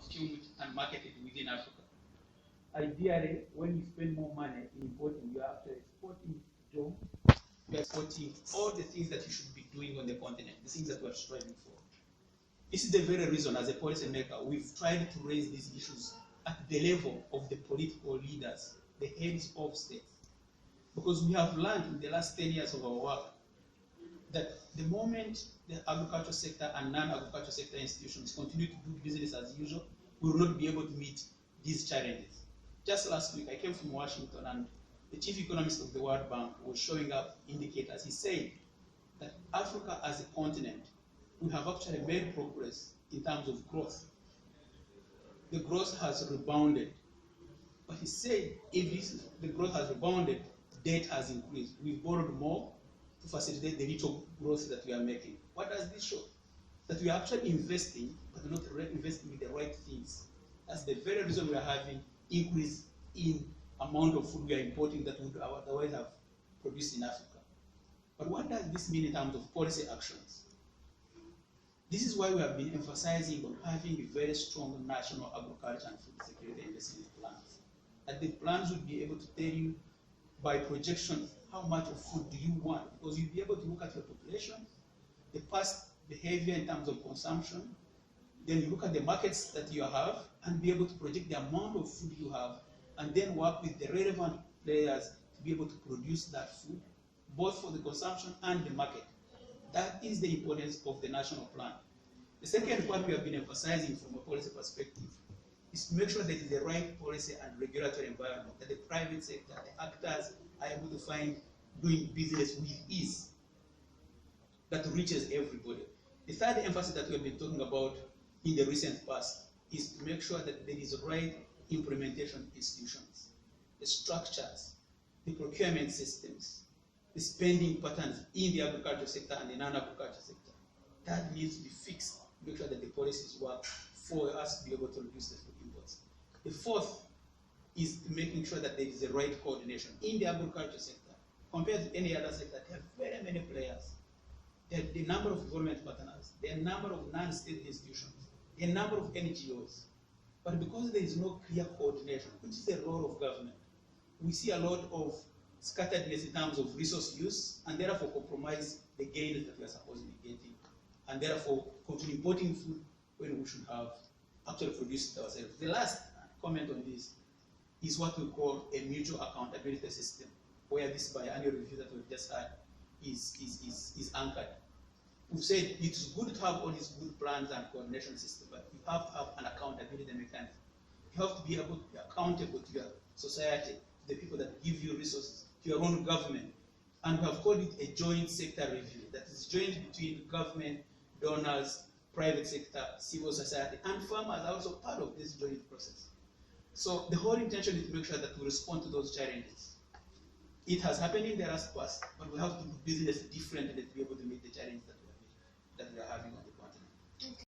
consumed and marketed within Africa. Ideally, when you spend more money in importing, you are actually exporting jobs, you are exporting all the things that you should be doing on the continent, the things that we are striving for. This is the very reason, as a policy maker, we've tried to raise these issues at the level of the political leaders, the heads of states. Because we have learned in the last 10 years of our work that the moment the agriculture sector and non-agriculture sector institutions continue to do business as usual, we will not be able to meet these challenges. Just last week, I came from Washington, and the chief economist of the World Bank was showing up indicators. He said that Africa as a continent, we have actually made progress in terms of growth. The growth has rebounded. But he said if the growth has rebounded, debt has increased. We've borrowed more to facilitate the little growth that we are making. What does this show? That we are actually investing, but not investing in the right things. That's the very reason we are having increase in amount of food we are importing that would otherwise have produced in Africa. But what does this mean in terms of policy actions? This is why we have been emphasizing on having a very strong national agriculture and food security investment plans. That the plans would be able to tell you by projection how much of food do you want, because you'll be able to look at your population, the past behavior in terms of consumption, then you look at the markets that you have and be able to project the amount of food you have, and then work with the relevant players to be able to produce that food, both for the consumption and the market. That is the importance of the national plan. The second point we have been emphasizing from a policy perspective is to make sure that it is the right policy and regulatory environment, that the private sector, the actors are able to find doing business with ease that reaches everybody. The third emphasis that we have been talking about in the recent past is to make sure that there is right implementation institutions, the structures, the procurement systems, the spending patterns in the agriculture sector and the non-agriculture sector. That needs to be fixed to make sure that the policies work for us to be able to reduce the food imports. The fourth is making sure that there is a right coordination in the agriculture sector. Compared to any other sector, there are very many players. There are the number of government partners, there are a number of non-state institutions, there are a number of NGOs. But because there is no clear coordination, which is the role of government, we see a lot of scatteredness in terms of resource use, and therefore compromise the gains that we are supposed to be getting, and therefore continue importing food when we should have actually produced it ourselves. The last comment on this is what we call a mutual accountability system, where this biannual review that we've just had is anchored. We've said it's good to have all these good plans and coordination systems, but you have to have an accountability mechanism. You have to be able to be accountable to your society, to the people that give you resources, to your own government. And we have called it a joint sector review, that is joint between government, donors, private sector, civil society, and farmers are also part of this joint process. So the whole intention is to make sure that we respond to those challenges. It has happened in the last past, but we have to do business differently to be able to meet the challenges that we are having on the continent.